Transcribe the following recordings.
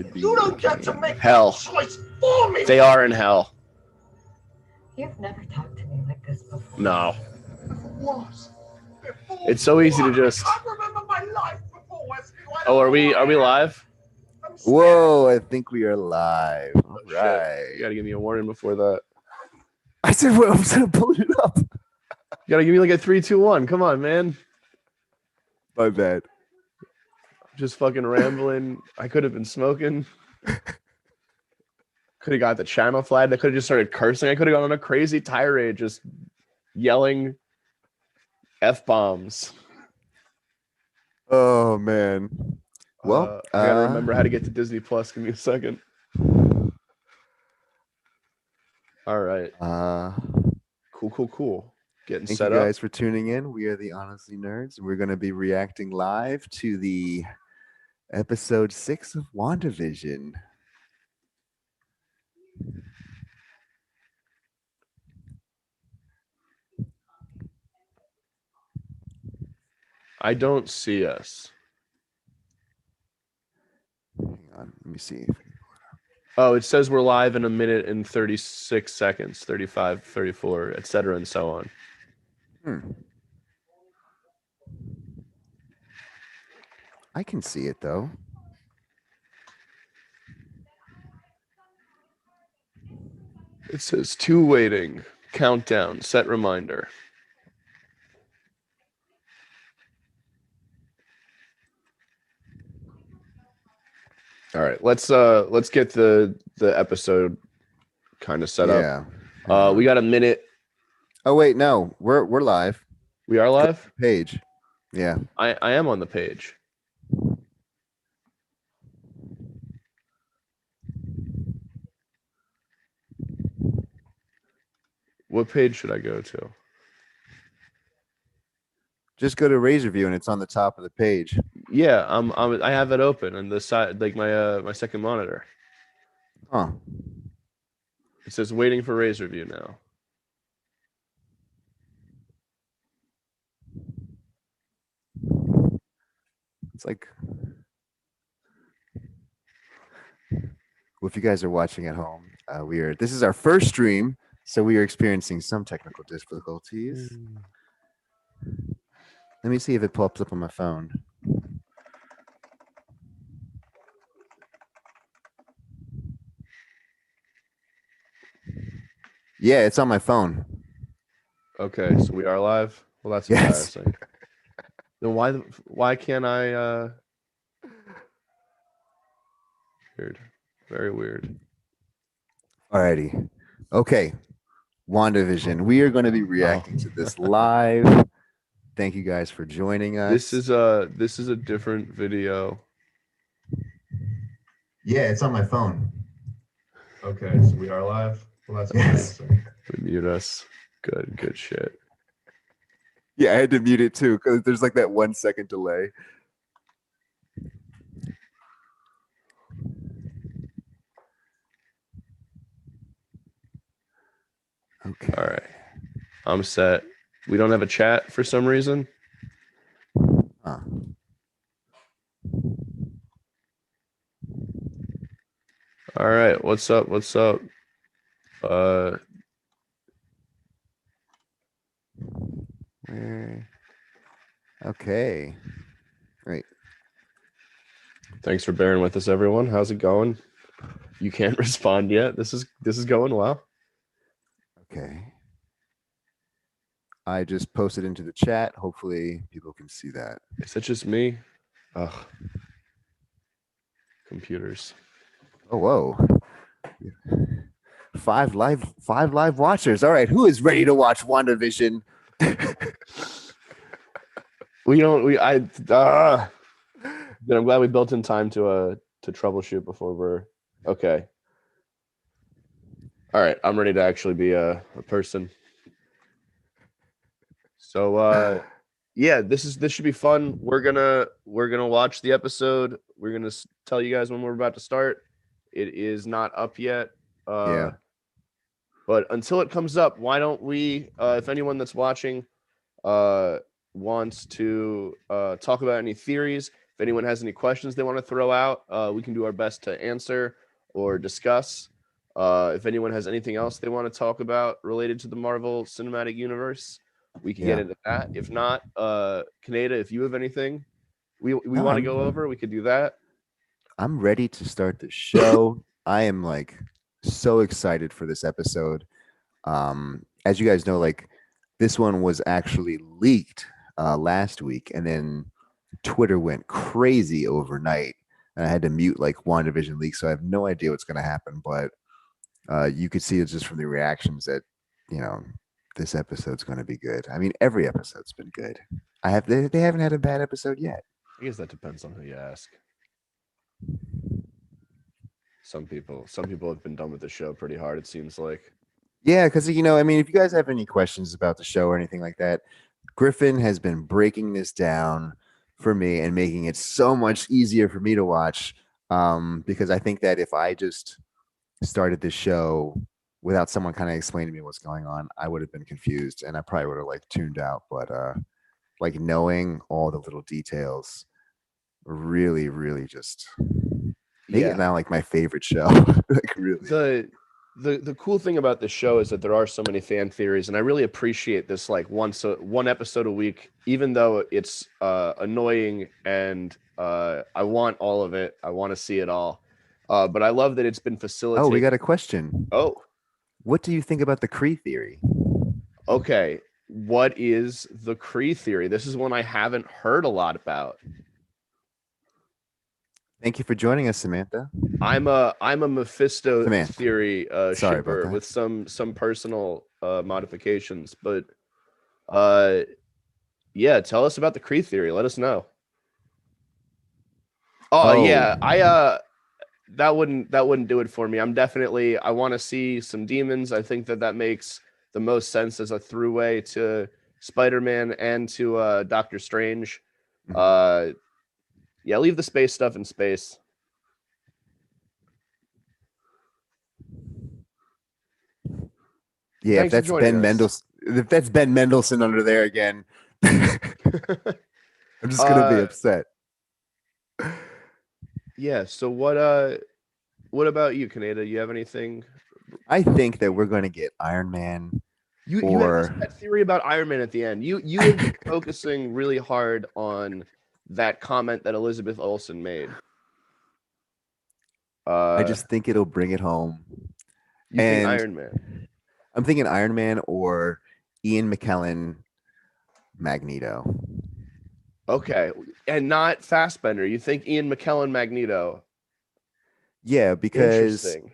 should be. You don't get to make hell. choice for me. They are in hell. You've never talked to me like this before. No. What? It's so easy to just. I can't remember my life before Wesley. Oh, are we live? Whoa, I think we are live. All right. You gotta give me a warning before that. I said, well, I'm gonna pull it up. You gotta give me like a 3, 2, 1. Come on, man. My bad. Just fucking rambling. I could have been smoking. Could have got the channel flagged. I could have just started cursing. I could have gone on a crazy tirade, just yelling F-bombs. Oh man. Well, I gotta remember how to get to Disney Plus. Give me a second. All right. Cool. Getting Thank set you up. guys for tuning in. We are the Honestly Nerds, and we're going to be reacting live to the episode 6 of WandaVision. I don't see us. Hang on, let me see. Oh, it says we're live in 1 minute and 36 seconds, 35, 34, etc., and so on. I can see it though. It says 2 waiting, countdown, set reminder. All right, let's get the episode kind of set up. We got 1 minute. Oh wait, no, we're live. We are live? Page. Yeah. I am on the page. What page should I go to? Just go to Razor View and it's on the top of the page. Yeah, I have it open on the side, like my second monitor. Huh. It says waiting for Razor View now. It's like, well, if you guys are watching at home, this is our first stream, so we are experiencing some technical difficulties. Let me see if it pops up on my phone. Yeah, it's on my phone. Okay, so we are live. Well, that's embarrassing. Then why can't I? Weird, very weird. Alrighty, okay. WandaVision. We are going to be reacting to this live. Thank you guys for joining us. This is a different video. Yeah, it's on my phone. Okay, so we are live. Well, that's embarrassing. We mute us. Good shit. Yeah, I had to mute it too because there's like that 1 second delay. Okay. All right. I'm set. We don't have a chat for some reason. Huh. All right. What's up? Okay. Right. Thanks for bearing with us, everyone. How's it going? You can't respond yet. This is going well. Okay. I just posted into the chat. Hopefully people can see that. Is that just me? Ugh. Computers. Oh, whoa. 5 live watchers. All right. Who is ready to watch WandaVision? But I'm glad we built in time to troubleshoot before we're okay. All right, I'm ready to actually be a person. So yeah, this should be fun. We're gonna watch the episode. We're gonna tell you guys when we're about to start. It is not up yet. Yeah. But until it comes up, why don't we? If anyone that's watching wants to talk about any theories, if anyone has any questions they want to throw out, we can do our best to answer or discuss. If anyone has anything else they want to talk about related to the Marvel Cinematic Universe, we can get into that. If not, Kaneda, if you have anything we No, want to go over, we could do that. I'm ready to start the show. I am like so excited for this episode. As you guys know, like this one was actually leaked last week, and then Twitter went crazy overnight, and I had to mute like WandaVision leak, so I have no idea what's going to happen. But you could see it just from the reactions that this episode's going to be good. I mean, every episode's been good. They haven't had a bad episode yet. I guess that depends on who you ask. Some people have been done with the show pretty hard, it seems like. Yeah, because I mean, if you guys have any questions about the show or anything like that, Griffin has been breaking this down for me and making it so much easier for me to watch. Because I think that if I just started this show without someone kind of explaining to me what's going on, I would have been confused and I probably would have like tuned out. But like knowing all the little details really, really just make it now like my favorite show. Like really. The cool thing about this show is that there are so many fan theories, and I really appreciate this like one episode a week, even though it's annoying and I want all of it. I want to see it all. But I love that it's been facilitated. Oh, we got a question. Oh. What do you think about the Kree theory? Okay. What is the Kree theory? This is one I haven't heard a lot about. Thank you for joining us, Samantha. I'm a Mephisto Samantha. theory Sorry shipper about that. with some personal modifications, but yeah, tell us about the Kree theory. Let us know. Oh yeah, I that wouldn't do it for me. I want to see some demons. I think that makes the most sense as a throughway to Spider-Man and to Doctor Strange. Yeah, leave the space stuff in space. Yeah, Thanks if that's Ben Mendelsohn under there again, I'm just gonna be upset. Yeah. So what about you, Kaneda? You have anything? I think that we're gonna get Iron Man. You had that theory about Iron Man at the end. You have been focusing really hard on that comment that Elizabeth Olsen made. I just think it'll bring it home. You think Iron Man? I'm thinking Iron Man or Ian McKellen Magneto. Okay, and not Fassbender. You think Ian McKellen Magneto? Yeah, because Interesting.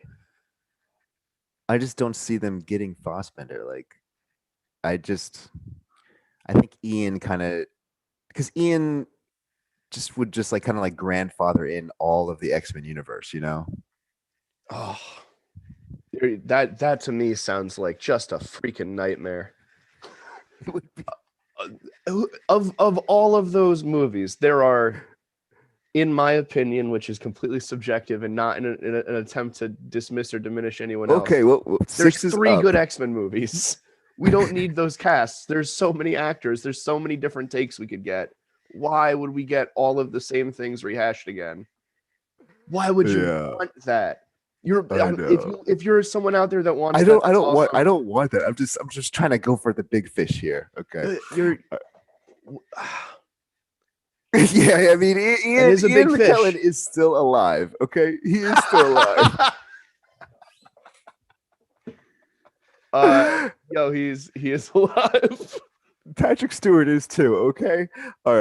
I just don't see them getting Fassbender. Like, I think Ian because Ian would like kind of like grandfather in all of the X-Men universe, Oh, that to me sounds like just a freaking nightmare. It would be. Of all of those movies, there are, in my opinion, which is completely subjective and not in an attempt to dismiss or diminish anyone else. Okay, well, there's 3 good X-Men movies. We don't need those casts. There's so many actors. There's so many different takes we could get. Why would we get all of the same things rehashed again? Why would you want that? If you're someone out there that wants, I don't want that. I'm just trying to go for the big fish here. Okay. Yeah, I mean, Ian McKellen is still alive. Okay, he is still alive. He is alive. Patrick Stewart is too. Okay. All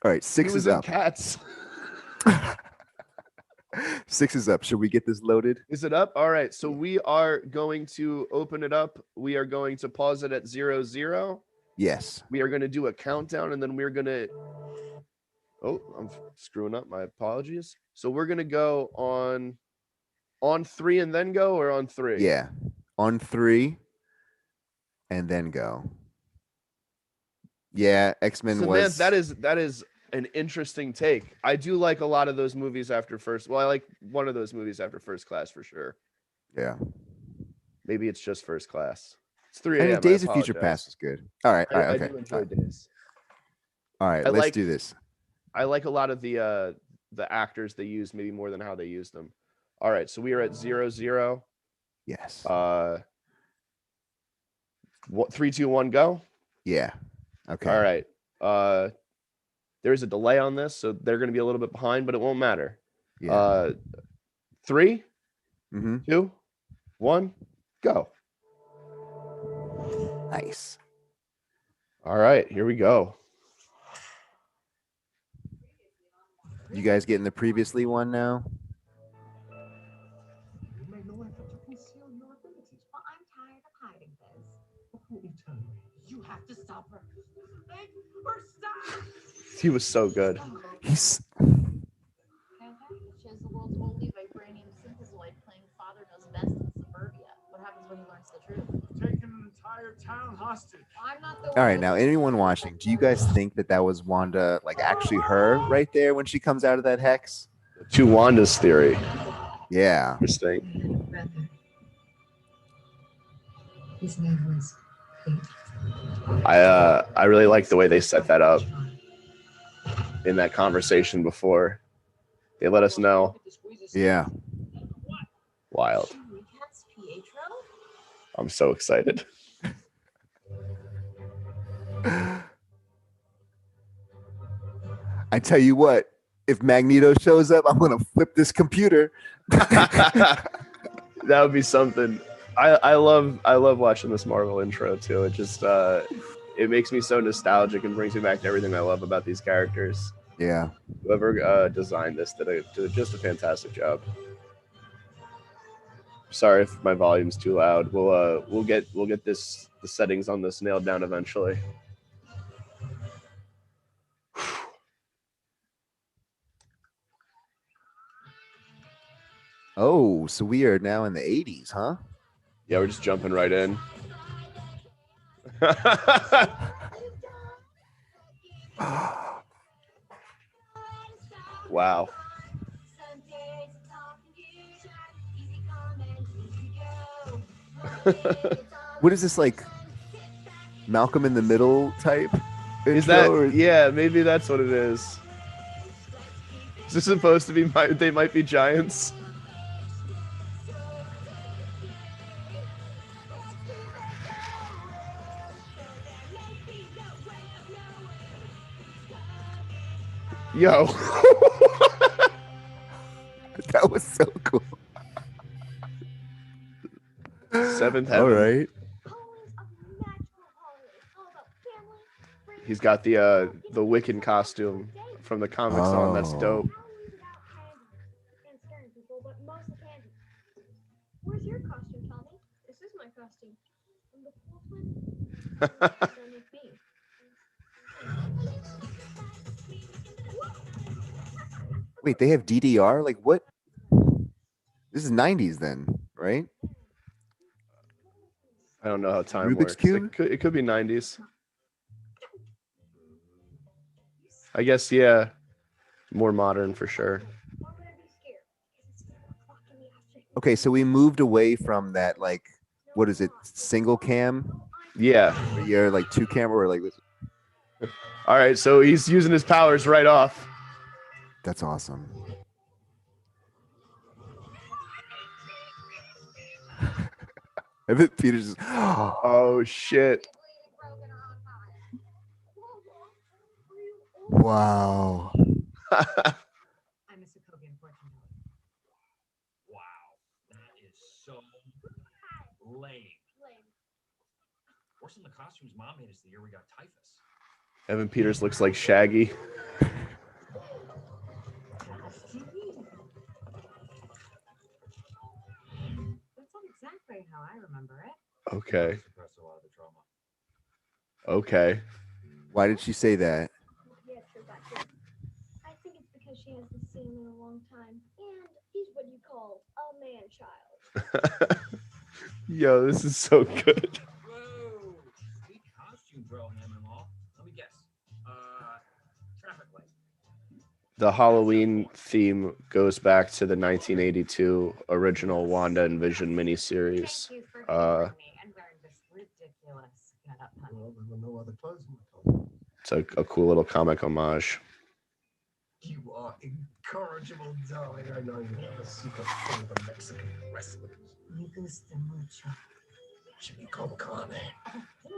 right. 6 is up. Cats. 6 is up. Should we get this loaded? Is it up? All right. So we are going to open it up. We are going to pause it at 0-0. Yes. We are going to do a countdown, and then we're going to. Oh, I'm screwing up. My apologies. So we're going to go on 3 and then go, or on 3? Yeah, on 3 and then go. Yeah, X-Men was. That is an interesting take. I do like a lot of those movies after first. Well, I like one of those movies after First Class for sure. Yeah. Maybe it's just First Class. It's 3 I a.m. mean, Days of Future Past is good. All right. Okay. I do enjoy Days. All right. Let's do this. I like a lot of the actors they use maybe more than how they use them. All right, so we are at 0-0. Yes. 3, 2, 1, go. Yeah. Okay. All right. There's a delay on this, so they're going to be a little bit behind, but it won't matter. Yeah. 3, Mm-hmm. 2, 1, go. Nice. All right, here we go. You guys getting the previously one now? You made no effort to conceal your abilities. Well, I'm tired of hiding this. What won't you tell me? You have to stop her. Make her stop! He was so good. He's She has the world's only vibranium synthesoid playing Father Knows Best in suburbia. What happens when he learns the truth? Taking an entire town hostage. I'm not the all right. Now, anyone watching, do you guys think that was Wanda, like actually her right there when she comes out of that hex? To Wanda's theory. Yeah. Interesting. I had a brother. His name was Pete. I really like the way they set that up in that conversation before. They let us know. Yeah. Wild. That's Pietro? I'm so excited. I tell you what, if Magneto shows up, I'm gonna flip this computer. That would be something. I love watching this Marvel intro too. It just it makes me so nostalgic and brings me back to everything I love about these characters. Yeah. Whoever designed this did just a fantastic job. Sorry if my volume's too loud. We'll get the settings on this nailed down eventually. Oh, so we are now in the 80s, huh? Yeah, we're just jumping right in. Wow. What is this, like Malcolm in the Middle type? Is intro, that? or- Yeah, maybe that's what it is. Is this supposed to be? They might be giants. Yo. That was so cool. Seventh All heaven. right. He's got the Wiccan costume from the comics on. That's Oh. dope. Where's your costume, Tommy? This is my costume. I'm the cool twin. Don't make me. Wait, they have DDR? Like what? This is 90s then, right? I don't know how time Rubik's works. Cube? It could be 90s. I guess, yeah. More modern for sure. Why would I be scared? Because it's 4 o'clock in the afternoon. Okay, so we moved away from that, like, what is it, single cam? Yeah. Where you're like 2 camera or like this. All right, so he's using his powers right off. That's awesome. I bet Peter's just, Oh shit. wow. I'm a Sokovian fortune teller. Wow, that is so lame. Worse than the costumes Mom made us the year we got typhus. Evan Peters looks like Shaggy. That's not exactly how I remember it. Okay. Suppressed a lot of the trauma. Okay. Why did she say that? Yeah, true, back here. I think it's because she hasn't seen him in a long time. And he's what you call a man-child. Yo, this is so good. Whoa! Sweet costume, bro, Hammer-in-law. Let me guess. Traffic light. The Halloween theme goes back to the 1982 original Wanda and Vision miniseries. Thank you for Uh, hearing me and wearing this ridiculous getup, honey. Well, there were no other clothes in the closet. It's a cool little comic homage. You are incorrigible, darling. I know you have a secret for the Mexican wrestlers. Me gusta mucho. Chico Carne. What do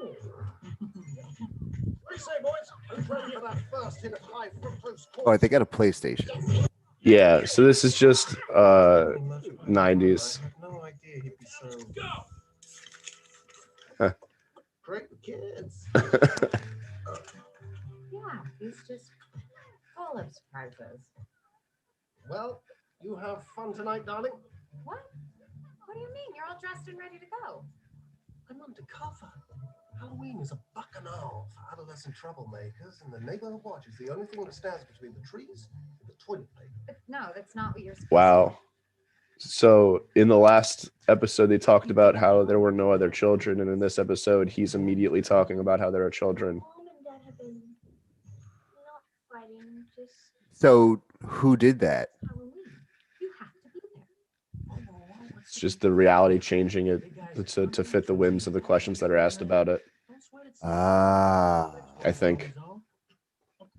you say, boys? Who's ready for that first hit of high fructose corn? Oh, they got a PlayStation. Yeah, so this is just 90s. I had no idea he'd be so Huh. great with kids. Yeah, he's just full of surprises. Well, you have fun tonight, darling. What? What do you mean? You're all dressed and ready to go. I'm undercover. Halloween is a bacchanal for adolescent troublemakers, and the neighborhood watch is the only thing that stands between the trees and the toilet paper. But no, that's not what you're supposed Wow. So in the last episode, they talked about how there were no other children, and in this episode, he's immediately talking about how there are children. Mom and Dad have been not fighting, just So who did that? to. Halloween. You have to be there. It's just the reality changing it to fit the whims of the questions that are asked about it. Ah. I think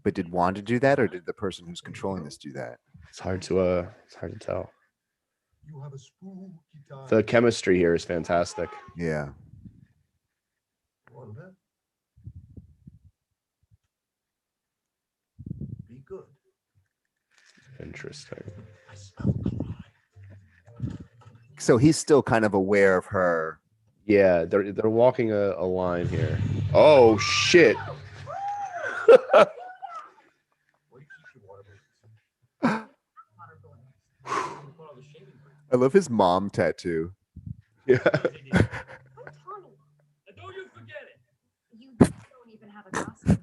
But did Wanda do that, or did the person who's controlling this do that? it's hard to tell. You have a spooky time. The chemistry here is fantastic. Yeah. Wanda. Be good. Interesting. I smell crime. So he's still kind of aware of her. Yeah, they're walking a line here. Oh shit! Where do you keep your water balloons? I love his mom tattoo. Yeah. I'm Tommy. And don't you forget it. You don't even have a costume.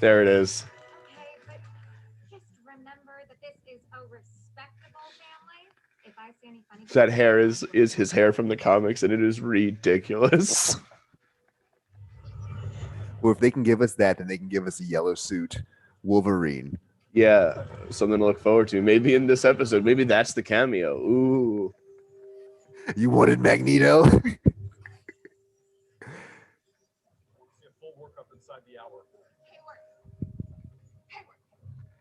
There it is. Okay, but just remember that this is a respectable family. If I see any funny That hair is his hair from the comics, and it is ridiculous. Well, if they can give us that, then they can give us a yellow suit Wolverine. Yeah, something to look forward to. Maybe in this episode, maybe that's the cameo. Ooh. You wanted Magneto? See a full workup inside the hour. Hayward,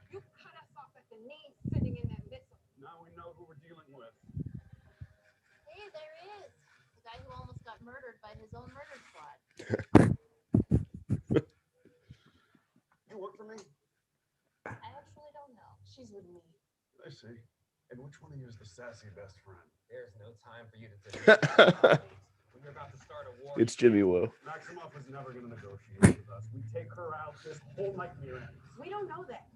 you cut us off at the knee sitting in that missile. Now we know who we're dealing with. Hey, there he is. The guy who almost got murdered by his own murder squad. You work for me? I actually don't know. She's with me. I see. And which one of you is the sassy best friend? There's no time for you to debate. When you're about to start a war. It's Jimmy Woo. Maximoff is never going to negotiate with us. We take her out, this whole nightmare ends. We don't know that.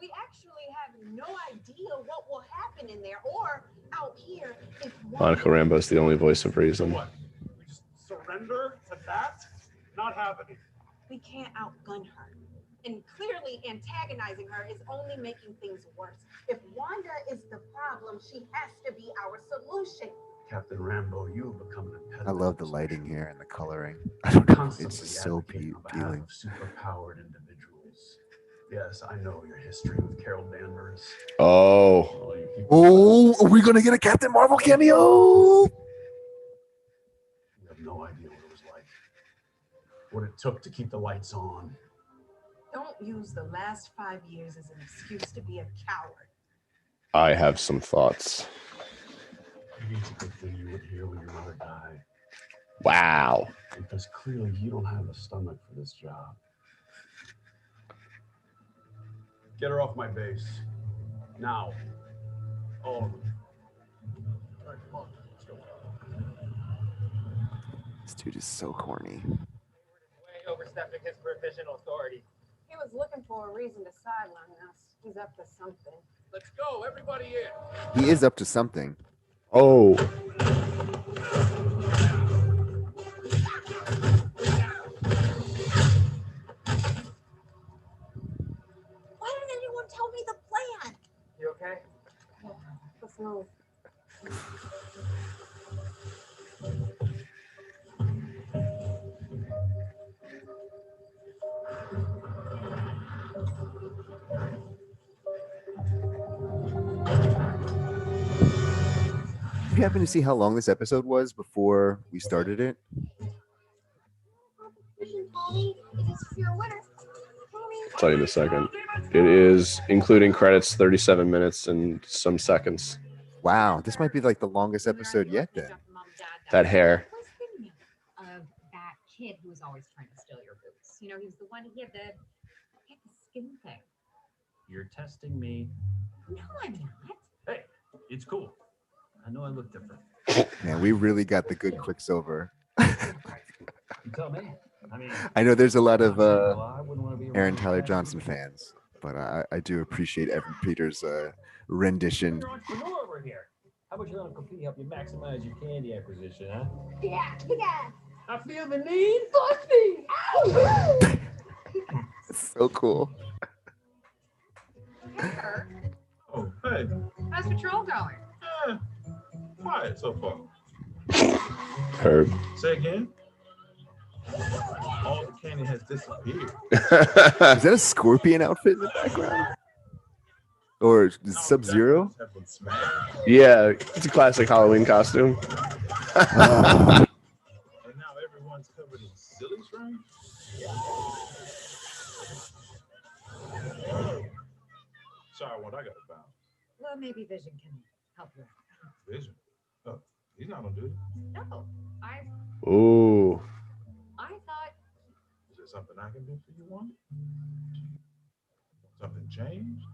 We actually have no idea what will happen in there or out here if Monica Rambeau's the only voice of So reason. what? We just surrender to that? Not happening. we can't outgun her. And clearly antagonizing her is only making things worse. If Wanda is the problem, she has to be our solution. Captain Rambo, you have become an impediment. I love the lighting here and the coloring. I don't know. Constantly It's just so advocating on behalf appealing. of superpowered individuals. Yes, I know your history with Carol Danvers. Oh. Well, you keep- Oh, are we gonna get a Captain Marvel cameo? You have no idea what it was like. What it took to keep the lights on. Don't use the last 5 years as an excuse to be a coward. I have some thoughts. Maybe it's a good thing you were here when your mother died. Wow. Because clearly you don't have the stomach for this job. Get her off my base. Now. All of them. All right, come on. Let's go. This dude is so corny. Way overstepping his provisional authority. He was looking for a reason to sideline us. He's up to something. Let's go, everybody in. He is up to something. Oh. Why didn't anyone tell me the plan? You okay? Let's move. Did you happen to see how long this episode was before we started it? Competition, Tommy. It's You're a winner. I'll tell you in a second. It is, including credits, 37 minutes and some seconds. Wow, this might be like the longest episode yet then. That hair. I was thinking of that kid who was always trying to steal your boots. You know, he was the one he had the skin thing. You're testing me. No, I'm not. Hey, it's cool. I know I look different. Man, we really got the good Quicksilver. You tell me. I mean, I know there's a lot of I wouldn't want to be Aaron around Tyler that. Johnson fans, but I do appreciate Evan Peters' rendition. You're an entrepreneur over here. How about your Uncle P help you maximize your candy acquisition, huh? Yeah. I feel the need. Fuck me. Ow. It's so cool. Sure. Oh, hey. How's patrol going? Quiet so far. Herb. Say again? All the candy has disappeared. Is that a Scorpion outfit in the background? Or Sub-Zero? Have been smashed. Yeah, it's a classic Halloween costume. And now everyone's covered in silly string? Sorry, what I got to bounce. Well, maybe Vision can help you. Vision. Oh, he's not gonna do it. No, Ooh. I thought. Is there something I can do for you, Wanda? Something changed?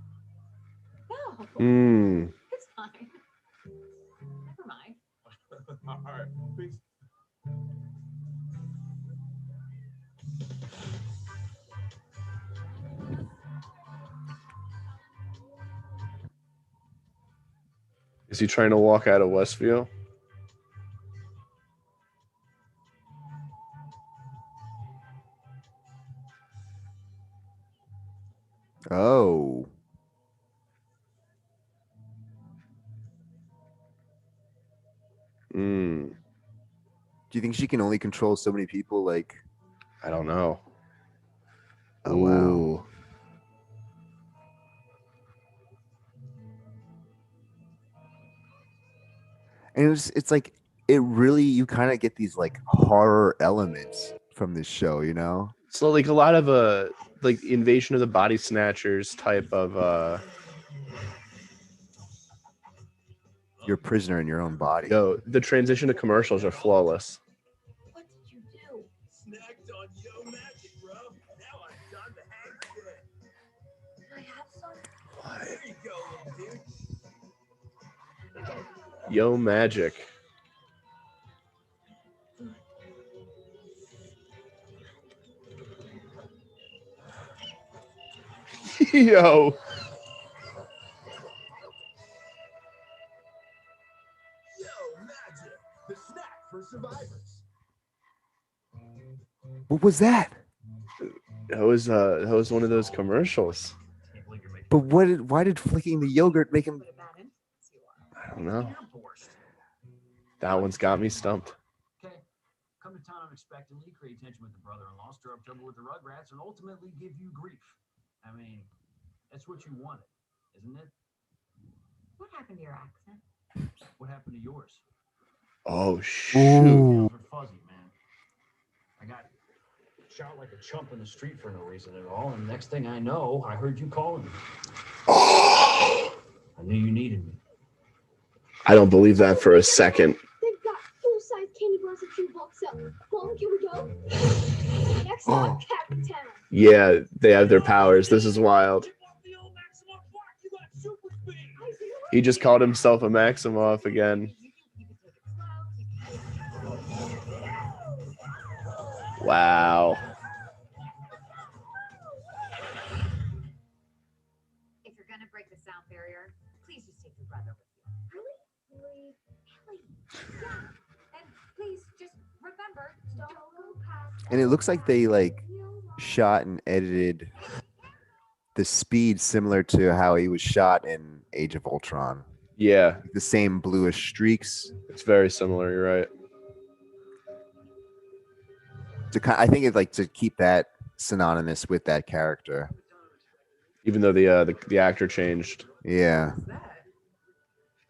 No, Hmm. it's fine. Never mind. All right, peace. Is he trying to walk out of Westview? Oh. Hmm. Do you think she can only control so many people? Like, I don't know. oh wow. Ooh. And it's like it really you kind of get these like horror elements from this show, you know? So like a lot of like Invasion of the Body Snatchers type of You're a prisoner in your own body. yo, the transition to commercials are flawless. What did you do? Snacked on Yo Magic, bro. Now I'm done to hang again. Can I have some? There you go, little dude. Yo Magic. Yo. Yo Magic, the snack for survivors. What was that? That was one of those commercials. Can't believe you're making But why did flicking the yogurt make him? Put it back in. See what? I don't know. You're borscht. That one's got me stumped. Okay, come to town unexpectedly, create tension with the brother-in-law, stir up trouble with the Rugrats, and ultimately give you grief. I mean, that's what you wanted, isn't it? What happened to your accent? What happened to yours? Oh shoot. Ooh. Details are fuzzy, man. I got shot like a chump in the street for no reason at all, and next thing I know, I heard you calling me. I knew you needed me. I don't believe that for a second. They've got full-size candy bars at you box up. Mom, can we go? Next Oh. up, Captain Town. Yeah, they have their powers. This is wild. He just called himself a Maximoff again. Wow. If you're gonna break the sound barrier, please just take your brother with you. Really? Yeah. And please just remember, don't go past. And it looks like they like shot and edited the speed similar to how he was shot in Age of Ultron. Yeah, The same bluish streaks. it's very similar. You're right. I think it's like to keep that synonymous with that character. Even though the actor changed. Yeah. What's that?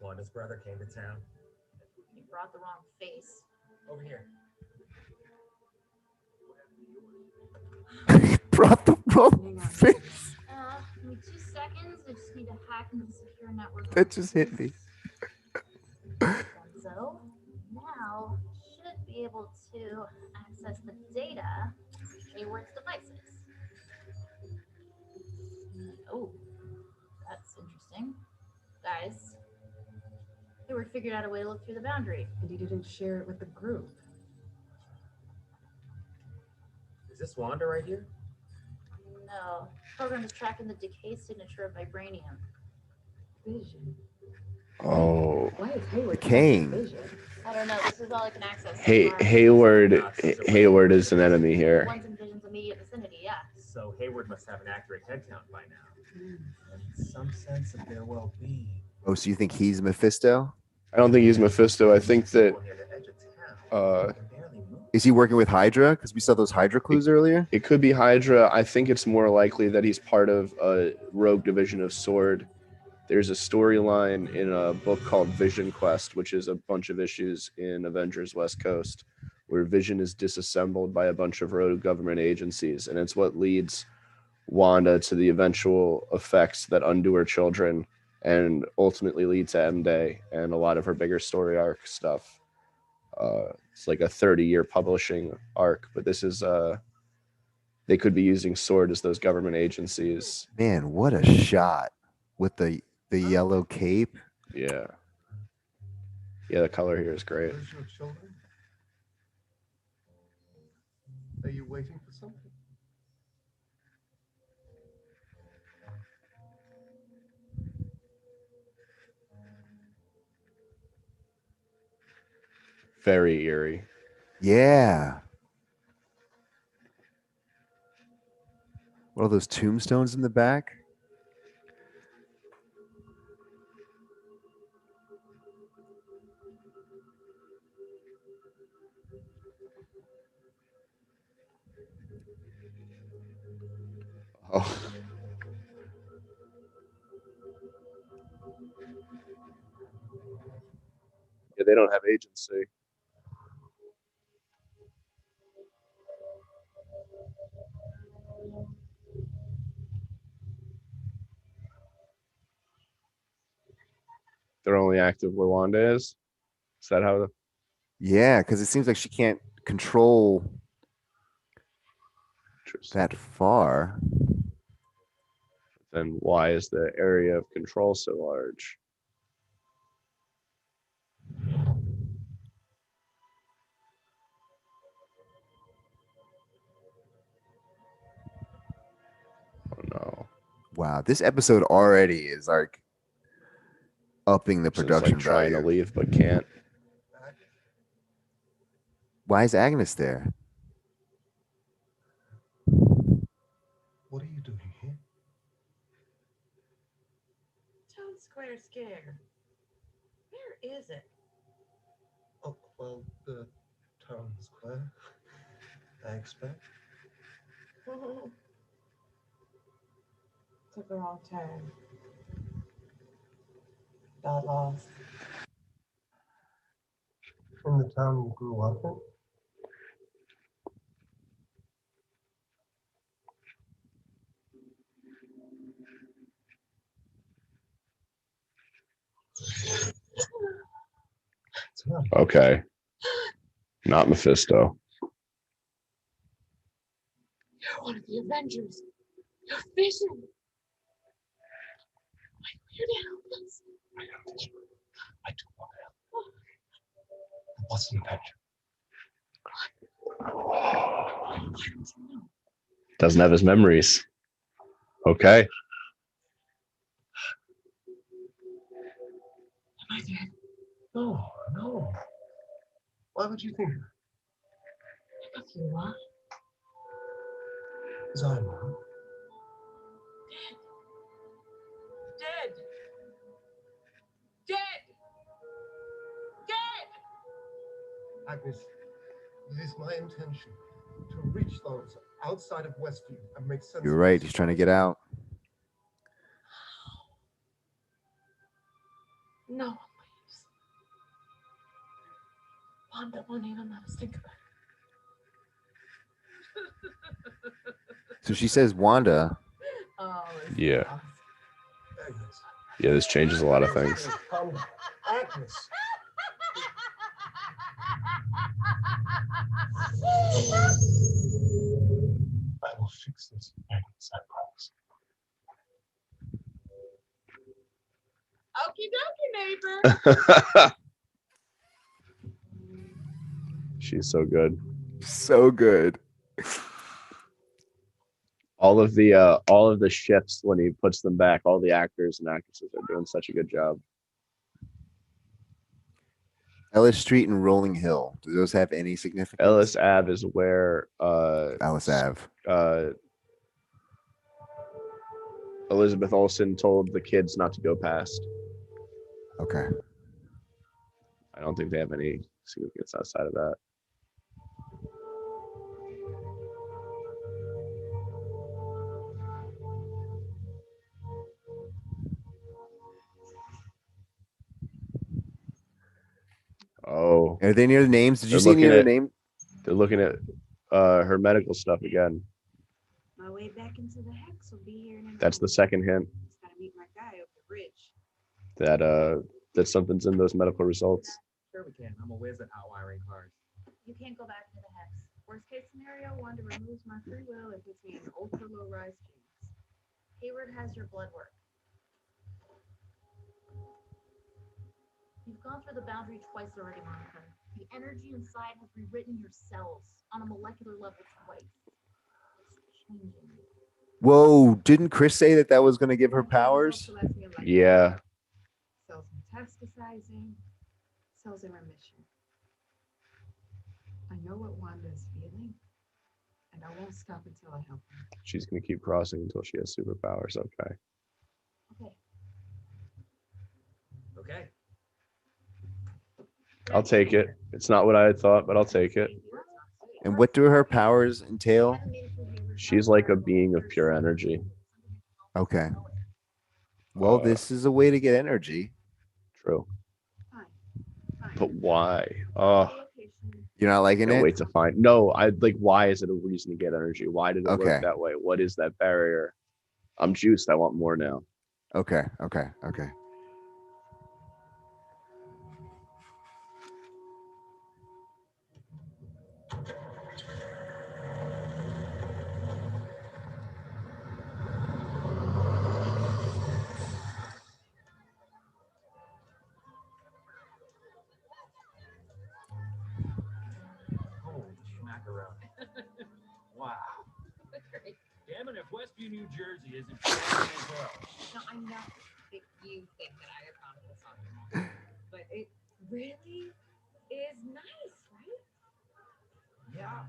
Wanda's brother came to town. You brought the wrong face. Over here. Brought the wrong Hang on. face. Give me 2 seconds. I just need to hack into the secure network. That just hit me. So now should be able to access the data from Hayward's devices. Oh, that's interesting. Guys, Hayward figured out a way to look through the boundary. And he didn't share it with the group. Is this Wanda right here? No, the program is tracking the decay signature of vibranium. Vision. Oh, Why is Hayward Decaying. Vision? I don't know. This is all I can access. hey, so far. Hayward is an enemy here. One's in Vision's immediate vicinity. Yeah. So Hayward must have an accurate head count by now. And some sense of their well-being. Oh, so you think he's Mephisto? I don't think he's Mephisto. I think that Near the edge of town. They barely move. Is he working with Hydra? Because we saw those Hydra clues earlier. it could be Hydra. I think it's more likely that he's part of a rogue division of Sword. There's a storyline in a book called Vision Quest, which is a bunch of issues in Avengers West Coast, where Vision is disassembled by a bunch of rogue government agencies. And it's what leads Wanda to the eventual effects that undo her children and ultimately lead to M-Day and a lot of her bigger story arc stuff. It's like a 30-year publishing arc, but this is they could be using Sword as those government agencies. Man, what a shot with the yellow cape. Yeah. Yeah, the color here is great. Where's your children? Are you waiting for something? Very eerie. Yeah. What are those tombstones in the back? Oh. Yeah, they don't have agency. They're only active where Wanda is. Is that how? Yeah, because it seems like she can't control Interesting. that far. Then why is the area of control so large? Oh no. Wow, this episode already is like upping the Person's, production like trying value. to leave but can't. Why is Agnes there? What are you doing here? Town Square Scare. Where is it? Oh, well, the town square, I expect. Took a wrong turn. Got lost. In the town you grew up in? It's not. Okay. Not Mephisto. You're one of the Avengers. You're Vision. I'm here to help us. I do want to help. What's the intention? Why don't you know? Doesn't have his memories. Okay. Am I dead? No, no. Why would you think that? Because you are. Because I'm not. Dead. Dead. Dead. Agnes, it is my intention to reach those outside of Westview and make sense. You're of right. this He's trying to get out. No one leaves. Wanda won't even let us think about it. So she says Wanda. Oh, this is Yeah. awesome. Agnes. Yeah, this changes a lot of things. Calm down. Agnes. I will fix this. Agnes, I promise. Okie dokie, neighbor. She's so good. So good. All of the shifts when he puts them back, all the actors and actresses are doing such a good job. Ellis Street and Rolling Hill. Do those have any significance? Ellis Ave is where Ellis Ave. Elizabeth Olsen told the kids not to go past. Okay. I don't think they have any significance outside of that. Oh, Are they near the names? Did you They're see looking near the at- name? they're looking at her medical stuff again. My way back into the hex will be here in a That's the minute. second hint Just gotta meet my guy over the bridge. that something's in those medical results. Sure we can. I'm a whiz at hot wiring cars. You can't go back to the hex. Worst case scenario, Wanda removes my free will and puts me in ultra low rise genes. Hayward has your blood work. You've gone through the boundary twice already, Monica. The energy inside has rewritten your cells on a molecular level twice. It's changing. Whoa! Didn't Chris say that was going to give her One thing is powers? also left me like Yeah, Cells metastasizing, cells in remission. I know what Wanda is feeling, and I won't stop until I help her. she's gonna keep crossing until she has superpowers. Okay. Okay. Okay. I'll take it. It's not what I had thought, but I'll take it. And what do her powers entail? She's like a being of pure energy. Okay. Well, this is a way to get energy. True. Fine. Fine. But why? Oh, Location. You're not liking can't it? wait to find. No, I like. Why is it a reason to get energy? Why did it Okay. work that way? What is that barrier? I'm juiced. I want more now. Okay. Okay. Okay. Holy schmackaroni. Wow. Damn it, if Westview, New Jersey isn't boring as hell. No, I know that you think that I have confidence on you, but it really is nice, right? Yeah.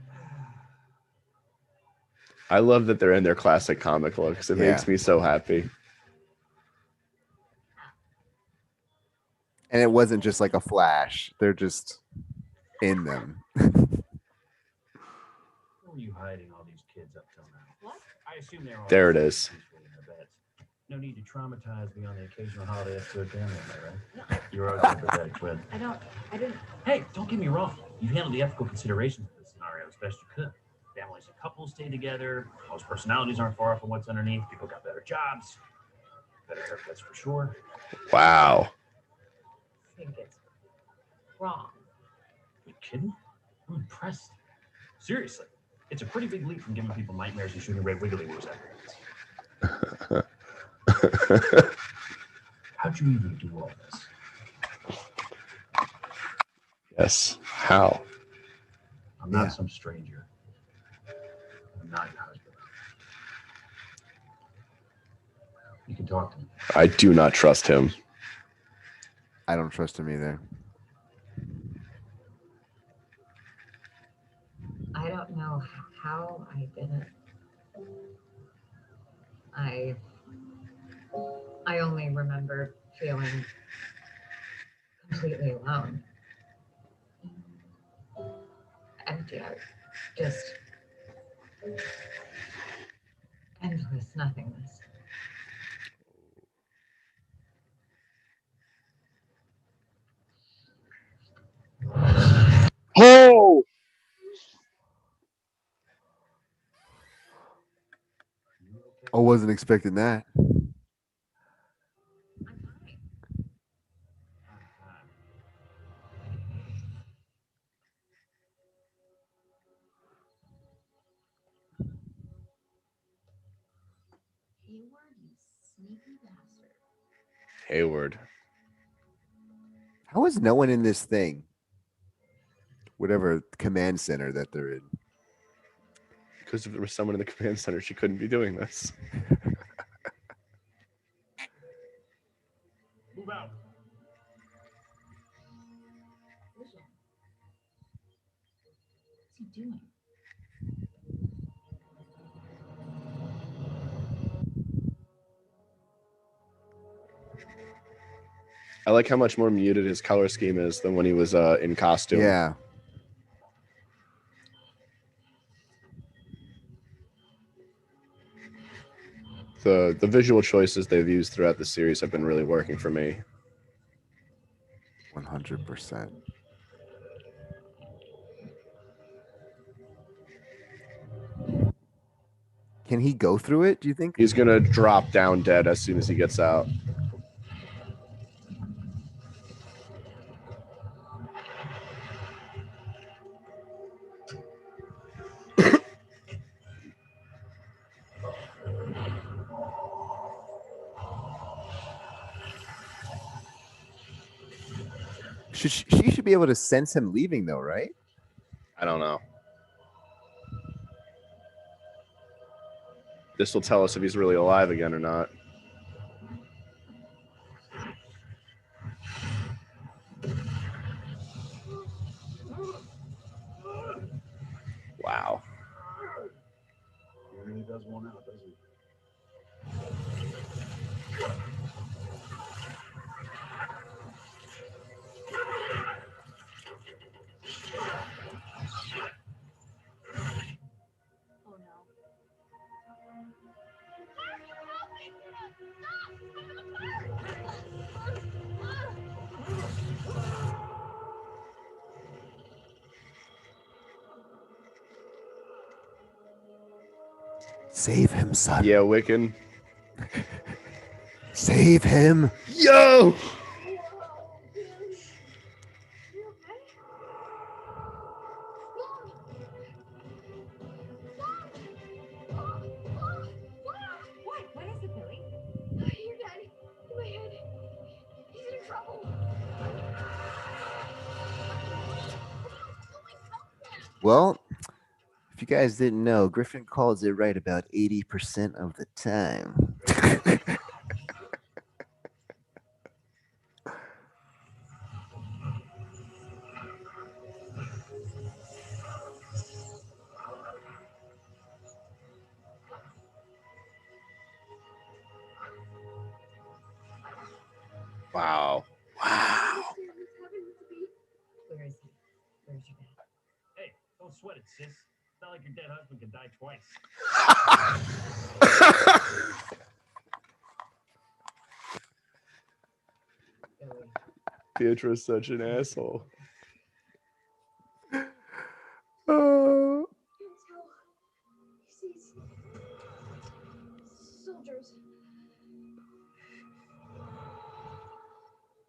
I love that they're in their classic comic looks. It makes Yeah. me so happy. And it wasn't just like a flash. They're just in them. Where were you hiding all these kids up till now? What? I assume they're all There it is. peacefully in their beds. No need to traumatize me on the occasional holiday up to a family, right? No, You're always a pathetic twin. I didn't. Hey, don't get me wrong. You handled the ethical considerations of this scenario as best you could. Families and couples stay together. Most personalities aren't far from what's underneath. People got better jobs, better haircuts for sure. Wow. I think it's wrong. You kidding? I'm impressed. Seriously, it's a pretty big leap from giving people nightmares and shooting red wiggly worms after. How'd you even do all this? Yes. How? I'm not Yeah. some stranger. I'm not your husband. You can talk to me. I do not trust him. I don't trust him either. I don't know how I did it. I only remember feeling completely alone. And yet, just endless nothingness. Oh! wasn't expecting that. I'm fine. Hayward, you sneaky bastard. Hayward. How is no one in this thing? Whatever command center that they're in. Because if there was someone in the command center, she couldn't be doing this. Move out. Vision. What's he doing? I like how much more muted his color scheme is than when he was in costume. Yeah. The visual choices they've used throughout the series have been really working for me. 100%. Can he go through it, do you think? He's gonna drop down dead as soon as he gets out. She should be able to sense him leaving, though, right? I don't know. This will tell us if he's really alive again or not. Wow. He really does want out, doesn't he? Oh no. Save him, son. Yeah, Wiccan. Save him. Yo! What is it, Billy? Your daddy. In my head. He's in trouble. Well, if you guys didn't know, Griffin calls it right about 80% of the time. Wow. Wow. Where is he? Where's your dad? Hey, don't sweat it, sis. It's not like your dead husband can die twice. Billy. Pietro's such an asshole. Until he sees soldiers.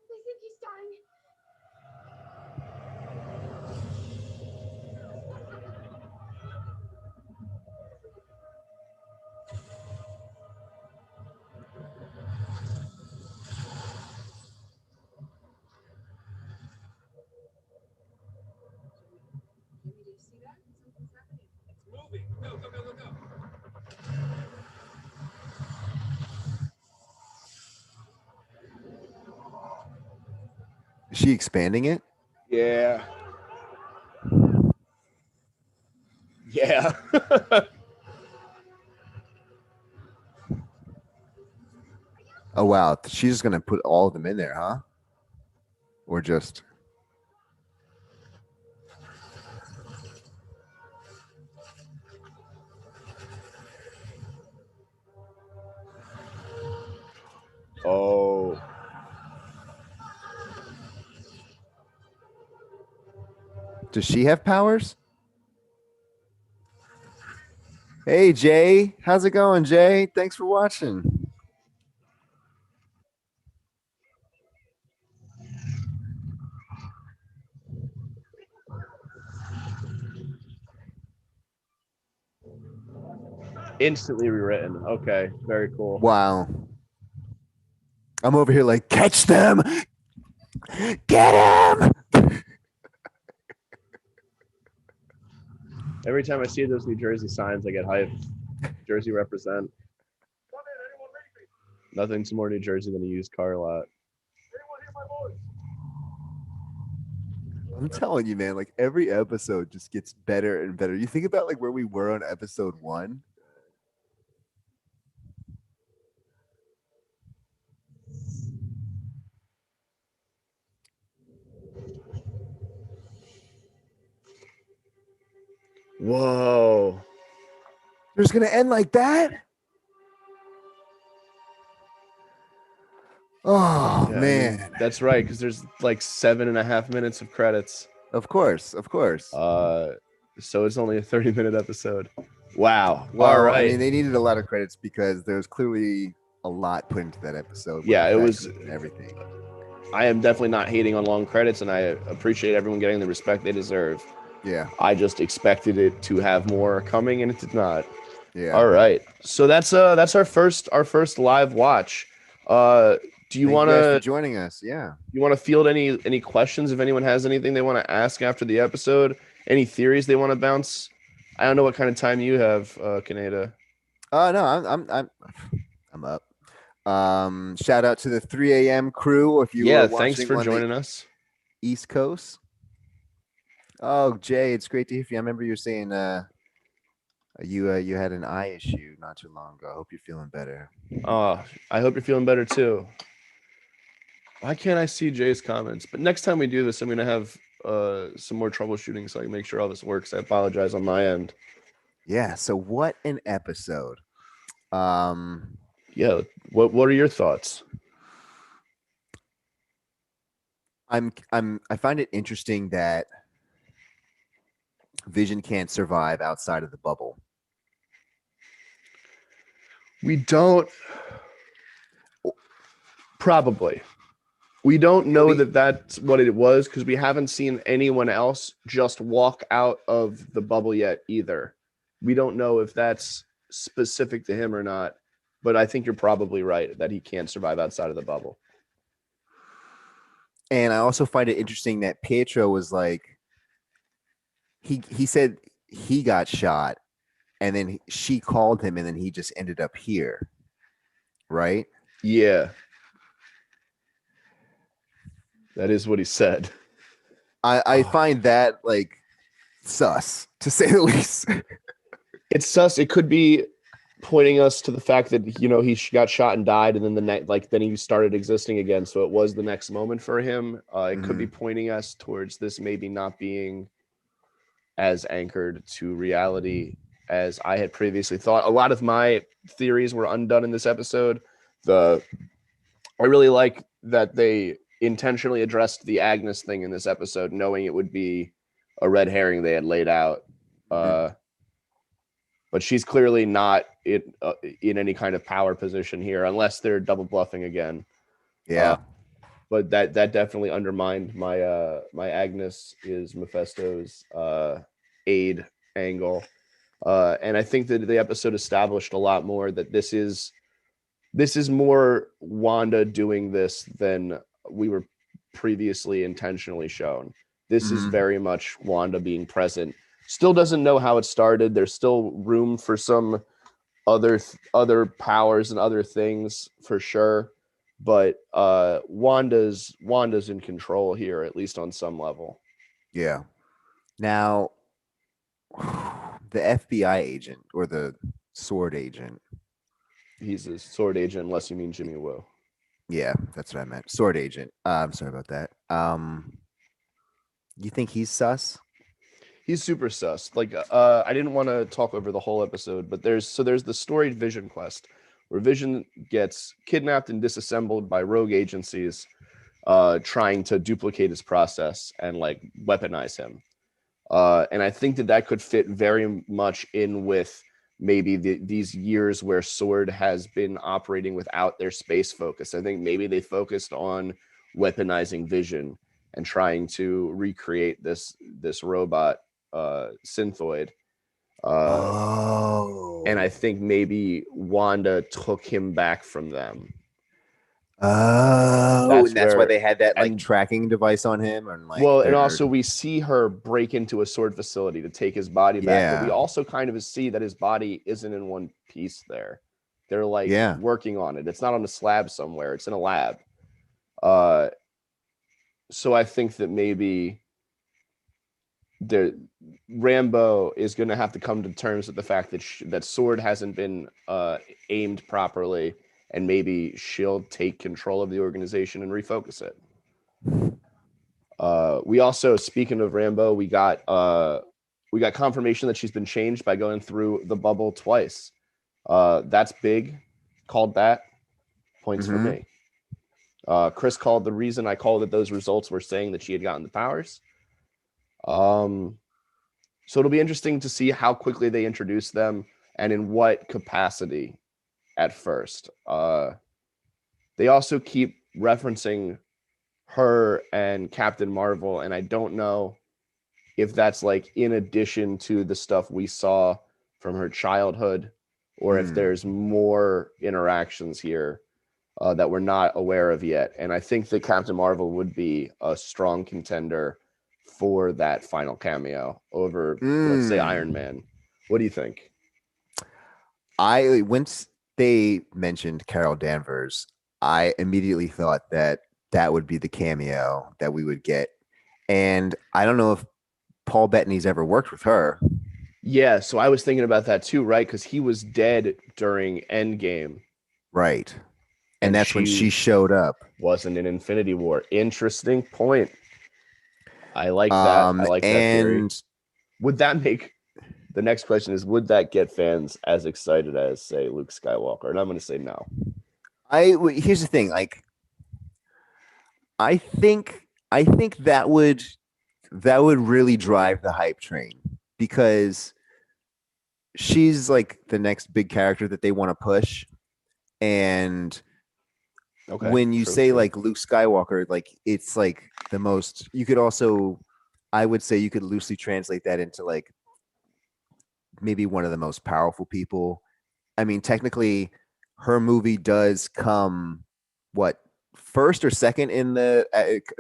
They think he's dying. Jimmy, do you see that? Something's happening. It's moving. Go, go, go, go, go. Is she expanding it? Yeah. Yeah. Oh, wow. She's just going to put all of them in there, huh? Or just... Oh. Does she have powers? Hey, Jay. How's it going, Jay? Thanks for watching. Instantly rewritten. Okay, very cool. Wow. I'm over here like, catch them. Get him. Every time I see those New Jersey signs, I get hyped. Jersey represent. Nothing's more New Jersey than a used car lot. I'm telling you, man, like every episode just gets better and better. You think about like where we were on episode 1. Whoa. It was gonna end like that. Oh Yeah, I man. mean, that's right, because there's like 7.5 minutes of credits. Of course. So it's only a 30-minute episode. Wow. Well, All right. I mean, they needed a lot of credits because there was clearly a lot put into that episode. with Yeah, it effects was and everything. I am definitely not hating on long credits, and I appreciate everyone getting the respect they deserve. Yeah. I just expected it to have more coming, and it did not. Yeah. All right. So that's our first live watch. Do you Thank want you guys for to joining us? Yeah. you want to field any questions if anyone has anything they want to ask after the episode? Any theories they want to bounce? I don't know what kind of time you have, Kaneda. No, I'm up. Shout out to the 3 a.m. crew if you were Thanks watching for on the joining us. East Coast. Oh, Jay, it's great to hear from you. I remember you were saying you had an eye issue not too long ago. I hope you're feeling better. I hope you're feeling better too. Why can't I see Jay's comments? But next time we do this, I'm gonna have some more troubleshooting so I can make sure all this works. I apologize on my end. Yeah. So what an episode. Yeah. What are your thoughts? I find it interesting that Vision can't survive outside of the bubble. We don't probably. We don't know that that's what it was because we haven't seen anyone else just walk out of the bubble yet either. We don't know if that's specific to him or not, but I think you're probably right that he can't survive outside of the bubble. And I also find it interesting that Pietro was like, he said he got shot, and then she called him, and then he just ended up here, right? Yeah. That is what he said. I find that like sus, to say the least. It's sus. It could be pointing us to the fact that he got shot and died, and then then he started existing again. So it was the next moment for him. It could be pointing us towards this maybe not being as anchored to reality as I had previously thought. A lot of my theories were undone in this episode. I really like that they intentionally addressed the Agnes thing in this episode, knowing it would be a red herring they had laid out. But she's clearly not in any kind of power position here, unless they're double bluffing again. Yeah. But that definitely undermined my my Agnes is Mephisto's aid angle. And I think that the episode established a lot more that this is more Wanda doing this than we were previously intentionally shown. This is very much Wanda being present. Still doesn't know how it started. There's still room for some other powers and other things for sure. But Wanda's in control here, at least on some level. Yeah. Now, the FBI agent or the sword agent. He's a sword agent, unless you mean Jimmy Woo. Yeah, that's what I meant. Sword agent. I'm sorry about that. You think he's sus? He's super sus. Like, I didn't want to talk over the whole episode, but there's the storied Vision quest where Vision gets kidnapped and disassembled by rogue agencies, trying to duplicate his process and like weaponize him. And I think that could fit very much in with maybe these years where Sword has been operating without their space focus. I think maybe they focused on weaponizing Vision and trying to recreate this robot synthoid. And I think maybe Wanda took him back from them. And that's why where- they had that like and- tracking device on him, and like well, and also we see her break into a Sword facility to take his body back, but we Yeah. also kind of see that his body isn't in one piece there. They're like Yeah. working on it. It's not on a slab somewhere. It's in a lab. So I think that maybe Rambo is going to have to come to terms with the fact that that Sword hasn't been aimed properly, and maybe she'll take control of the organization and refocus it. We also, speaking of Rambo, we got confirmation that she's been changed by going through the bubble twice. That's big. Called that. Points for me. Chris called the reason I called it those results were saying that she had gotten the powers. So it'll be interesting to see how quickly they introduce them and in what capacity at first. They also keep referencing her and Captain Marvel, and I don't know if that's like in addition to the stuff we saw from her childhood, or if there's more interactions here that we're not aware of yet. And I think that Captain Marvel would be a strong contender for that final cameo over, let's say, Iron Man. What do you think? Once they mentioned Carol Danvers, I immediately thought that would be the cameo that we would get. And I don't know if Paul Bettany's ever worked with her. Yeah, so I was thinking about that too, right? Because he was dead during Endgame. Right. And that's when she showed up. Wasn't in Infinity War. Interesting point. I like that. I like that theory. Would that make the next question is, would that get fans as excited as, say, Luke Skywalker? And I'm going to say no. Here's the thing. Like, I think that would really drive the hype train, because she's like the next big character that they want to push. And when you say like Luke Skywalker, like it's like the most, you could also, I would say you could loosely translate that into like maybe one of the most powerful people. I mean, technically her movie does come first or second in the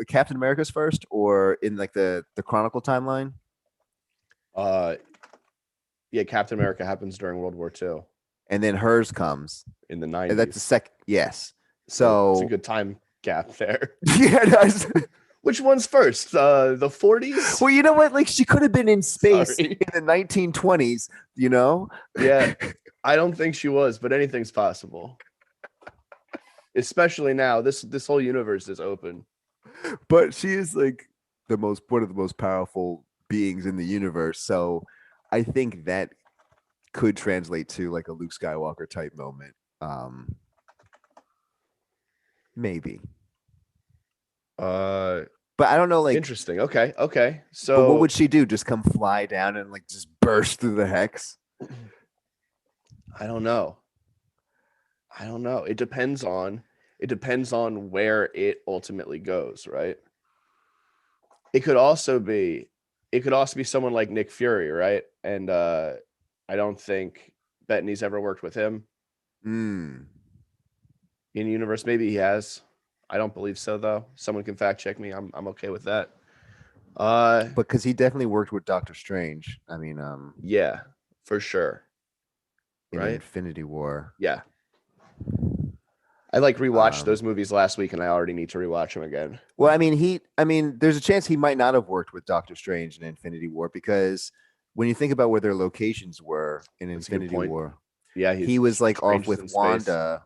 Captain America's first, or in like the Chronicle timeline? Yeah, Captain America happens during World War II. And then hers comes in the 90s. And that's the second. Yes. So it's a good time gap there. Yeah, it does. Which one's first? The 40s? Well, you know what? Like, she could have been in space in the 1920s, you know? Yeah. I don't think she was, but anything's possible. Especially now. This whole universe is open. But she is like one of the most powerful beings in the universe. So I think that could translate to like a Luke Skywalker type moment. Maybe. But I don't know, like, interesting. Okay. So but what would she do? Just come fly down and like just burst through the hex? I don't know. It depends on where it ultimately goes, right? It could also be someone like Nick Fury, right? And I don't think Bettany's ever worked with him. In universe, maybe he has. I don't believe so, though. Someone can fact check me. I'm okay with that. Because he definitely worked with Doctor Strange. I mean, yeah, for sure. In right? Infinity War. Yeah. I like rewatched those movies last week, and I already need to rewatch them again. Well, I mean, there's a chance he might not have worked with Doctor Strange in Infinity War, because when you think about where their locations were in Infinity War, yeah, he was like off with Wanda.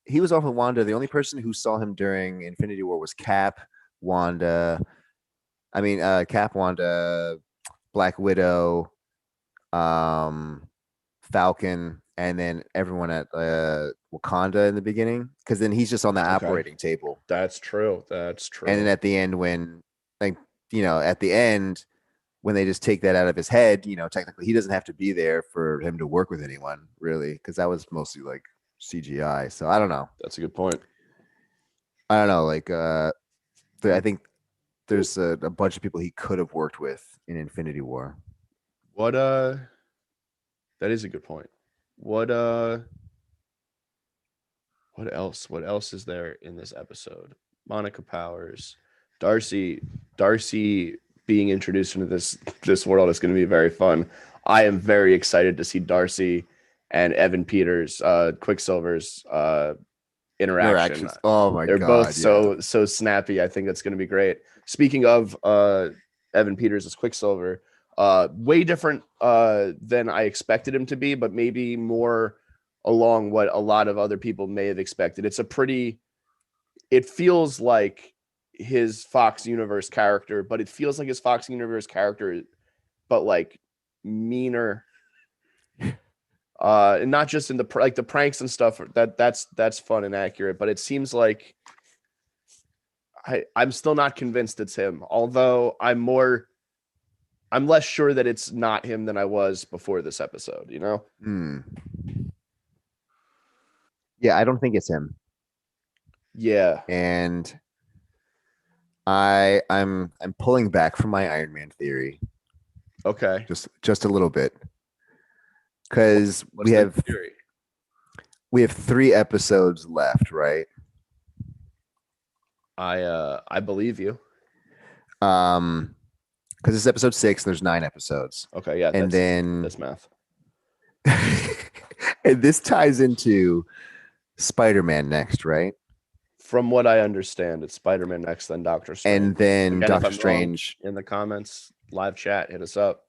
He was off with Wanda. The only person who saw him during Infinity War was Cap, Wanda, Black Widow, Falcon, and then everyone at Wakanda in the beginning, because then he's just on the operating table. That's true. And then at the end, when at the end, when they just take that out of his head, technically he doesn't have to be there for him to work with anyone, really, because that was mostly like CGI. So I don't know. That's a good point. I don't know. Like, I think there's a bunch of people he could have worked with in Infinity War. That is a good point. What else? What else is there in this episode? Monica Powers, Darcy being introduced into this world is going to be very fun. I am very excited to see Darcy and Evan Peters, Quicksilver's interaction. Oh my They're god. both so snappy. I think that's going to be great. Speaking of Evan Peters as Quicksilver, way different than I expected him to be, but maybe more along what a lot of other people may have expected. It feels like his Fox Universe character, but it feels like his Fox Universe character, but like meaner. And not just in the pranks and stuff that's fun and accurate, but it seems like I'm still not convinced it's him. Although I'm less sure that it's not him than I was before this episode, Yeah, I don't think it's him. Yeah. And I'm pulling back from my Iron Man theory. Okay. Just a little bit. Because we have 3 episodes left, right? I believe you. Because it's episode 6, there's 9 episodes. Okay, yeah. And then that's math. And this ties into Spider-Man next, right? From what I understand, it's Spider-Man next, then Doctor Strange. And then Again, Doctor Strange in the comments, live chat, hit us up.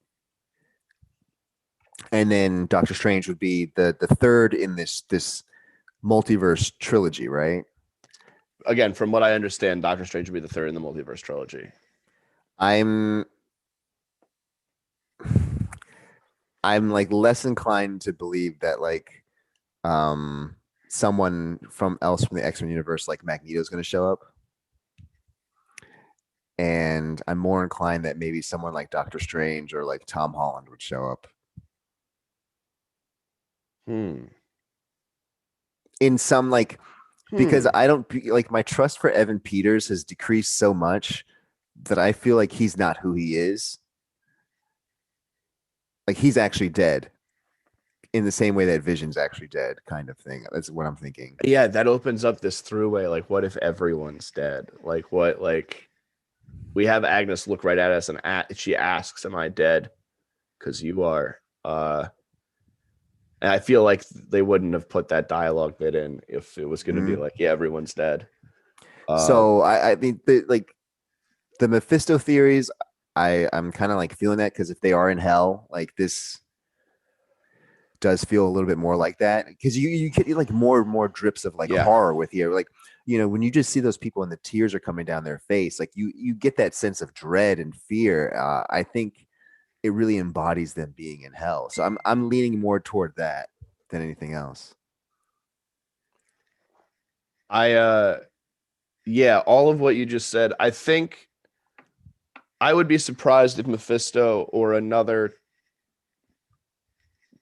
And then Doctor Strange would be the third in this multiverse trilogy, right? Again, from what I understand, Doctor Strange would be the third in the multiverse trilogy. I'm like less inclined to believe that like someone from the X-Men universe like Magneto is going to show up. And I'm more inclined that maybe someone like Doctor Strange or like Tom Holland would show up. In some because I don't like my trust for Evan Peters has decreased so much that I feel like he's not who he is. Like he's actually dead in the same way that Vision's actually dead, kind of thing. That's what I'm thinking. Yeah, that opens up this throughway. Like, what if everyone's dead? Like, what? Like, we have Agnes look right at us and she asks, "Am I dead?" Because you are. And I feel like they wouldn't have put that dialogue bit in if it was going to be like, "Yeah, everyone's dead." So I think the Mephisto theories, I'm kind of like feeling that because if they are in hell, like this does feel a little bit more like that because you get like more and more drips of like horror with you, like when you just see those people and the tears are coming down their face, like you get that sense of dread and fear. I think it really embodies them being in hell. So I'm leaning more toward that than anything else. Yeah, all of what you just said. I think I would be surprised if Mephisto or another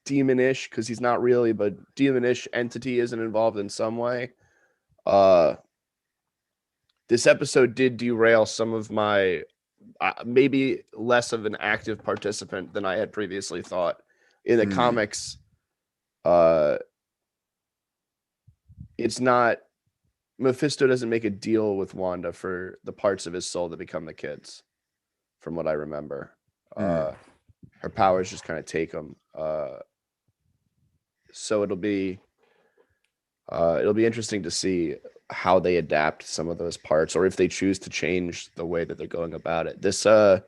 demonish, because he's not really, but demonish entity isn't involved in some way. This episode did derail some of my maybe less of an active participant than I had previously thought. In the comics, it's not Mephisto doesn't make a deal with Wanda for the parts of his soul that become the kids, from what I remember. Her powers just kind of take them. So it'll be interesting to see how they adapt some of those parts, or if they choose to change the way that they're going about it. This I'm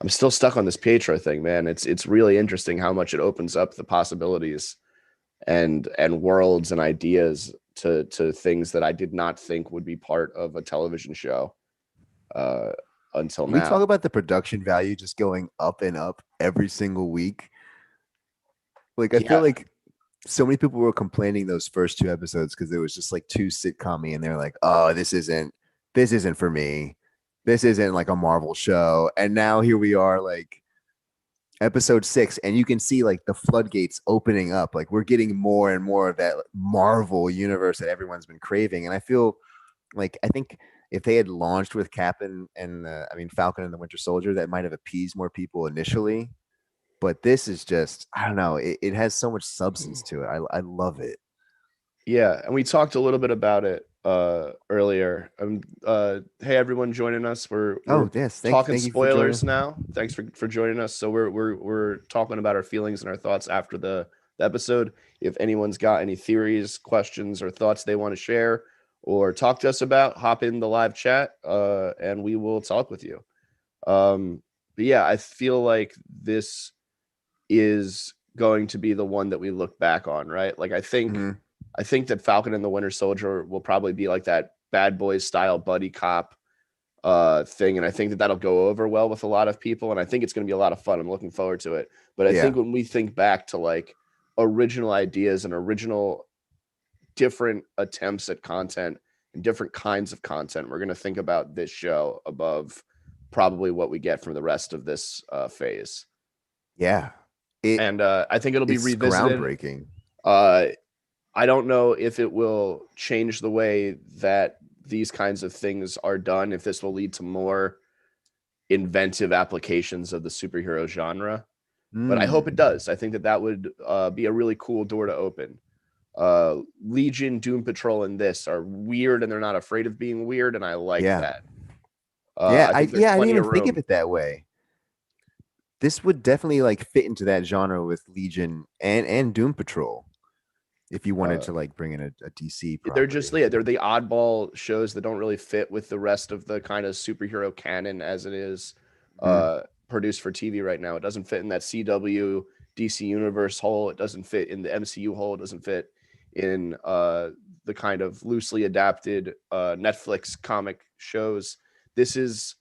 still stuck on this Pietro thing, man. It's really interesting how much it opens up the possibilities and worlds and ideas to things that I did not think would be part of a television show until now. We talk about the production value just going up and up every single week. Like I feel like so many people were complaining those first 2 episodes because it was just like too sitcom-y, and they're like, "Oh, this isn't for me." this isn't like a Marvel show. And now here we are, like episode 6, and you can see like the floodgates opening up. Like we're getting more and more of that Marvel universe that everyone's been craving. And I feel like I think if they had launched with Cap and Falcon and the Winter Soldier, that might have appeased more people initially. But this is just, I don't know, it has so much substance to it. I love it. Yeah, and we talked a little bit about it earlier. Hey everyone joining us. We're yes, talking thank you for spoilers joining. now. Thanks for joining us. So we're talking about our feelings and our thoughts after the episode. If anyone's got any theories, questions, or thoughts they want to share or talk to us about, hop in the live chat and we will talk with you. But yeah, I feel like this is going to be the one that we look back on, right? Like I think that Falcon and the Winter Soldier will probably be like that Bad Boys style buddy cop thing, and I think that that'll go over well with a lot of people, and I think it's going to be a lot of fun. I'm looking forward to it. But I think when we think back to like original ideas and original different attempts at content and different kinds of content, we're going to think about this show above probably what we get from the rest of this phase. Yeah. I think it'll be revisited. Groundbreaking. I don't know if it will change the way that these kinds of things are done, if this will lead to more inventive applications of the superhero genre. But I hope it does. I think that would be a really cool door to open. Legion, Doom Patrol, and this are weird, and they're not afraid of being weird, and I like that. I didn't even think of it that way. This would definitely like fit into that genre with Legion and Doom Patrol. If you wanted to like bring in a DC property. They're just they're the oddball shows that don't really fit with the rest of the kind of superhero canon as it is produced for TV right now. It doesn't fit in that CW DC universe hole. It doesn't fit in the MCU hole. It doesn't fit in the kind of loosely adapted Netflix comic shows. This is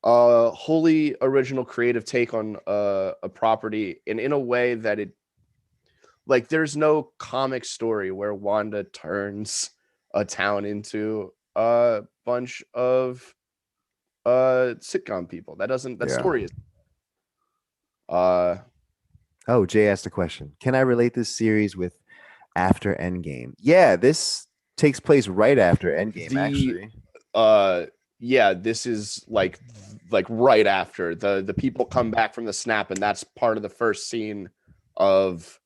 a wholly original creative take on a property, and in a way that it, like, there's no comic story where Wanda turns a town into a bunch of sitcom people. That story is. Jay asked a question. Can I relate this series with after Endgame? Yeah, this takes place right after Endgame, actually. Yeah, this is like right after the people come back from the snap, and that's part of the first scene of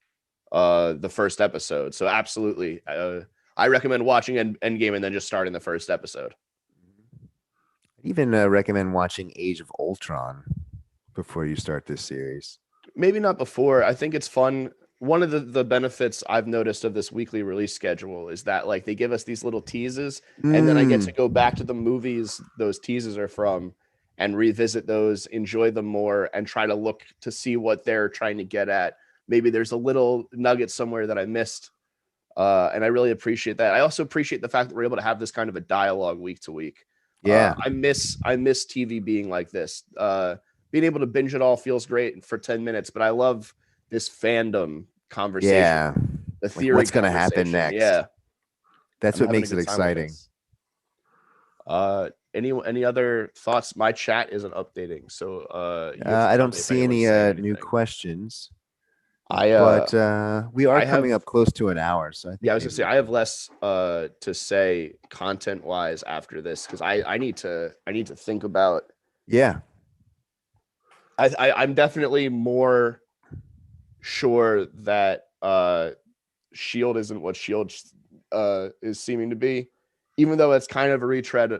the first episode. So absolutely, I recommend watching Endgame and then just starting the first episode. I'd even recommend watching Age of Ultron before you start this series. Maybe not before. I think it's fun. One of the benefits I've noticed of this weekly release schedule is that like they give us these little teases, and then I get to go back to the movies those teases are from and revisit those, enjoy them more, and try to look to see what they're trying to get at. Maybe there's a little nugget somewhere that I missed, and I really appreciate that. I also appreciate the fact that we're able to have this kind of a dialogue week to week. Yeah, I miss TV being like this. Being able to binge it all feels great for 10 minutes, but I love this fandom conversation. Yeah, the theory. What's going to happen next? Yeah, that's what makes it exciting. Any other thoughts? My chat isn't updating, so I don't see any new questions. We are coming up close to an hour, so I think I was gonna say I have less to say content wise after this because I need to think about. Yeah, I'm definitely more sure that Shield isn't what Shield is seeming to be, even though it's kind of a retread.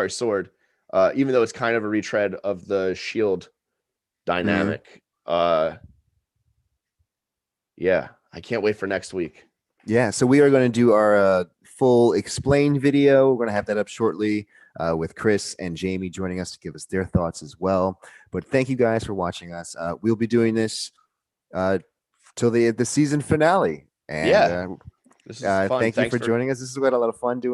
Sword. Even though it's kind of a retread of the Shield dynamic. Yeah, I can't wait for next week. Yeah, so we are going to do our full explain video. We're going to have that up shortly with Chris and Jamie joining us to give us their thoughts as well. But thank you guys for watching us. We'll be doing this till the season finale. And this is fun. thank you for joining us. This is what a lot of fun doing.